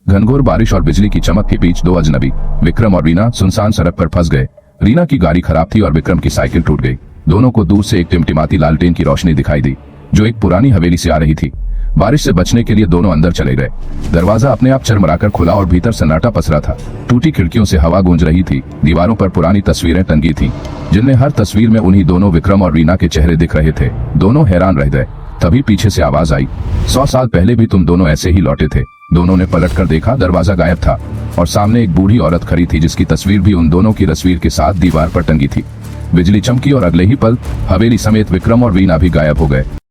घनघोर बारिश और बिजली की चमक के बीच दो अजनबी विक्रम और रीना सुनसान सड़क पर फंस गए। रीना की गाड़ी खराब थी और विक्रम की साइकिल टूट गई। दोनों को दूर से एक टिमटिमाती लालटेन की रोशनी दिखाई दी जो एक पुरानी हवेली से आ रही थी। बारिश से बचने के लिए दोनों अंदर चले गए। दरवाजा अपने आप चरमराकर खुला और भीतर सन्नाटा पसरा था। टूटी खिड़कियों से हवा गूंज रही थी। दीवारों पर पुरानी तस्वीरें टंगी थीं, जिनमें हर तस्वीर में उन्हीं दोनों विक्रम और रीना के चेहरे दिख रहे थे। दोनों हैरान रह गए। तभी पीछे से आवाज आई, 100 साल पहले भी तुम दोनों ऐसे ही लौटे थे। दोनों ने पलटकर देखा, दरवाजा गायब था और सामने एक बूढ़ी औरत खड़ी थी जिसकी तस्वीर भी उन दोनों की तस्वीर के साथ दीवार पर टंगी थी। बिजली चमकी और अगले ही पल हवेली समेत विक्रम और रीना भी गायब हो गए।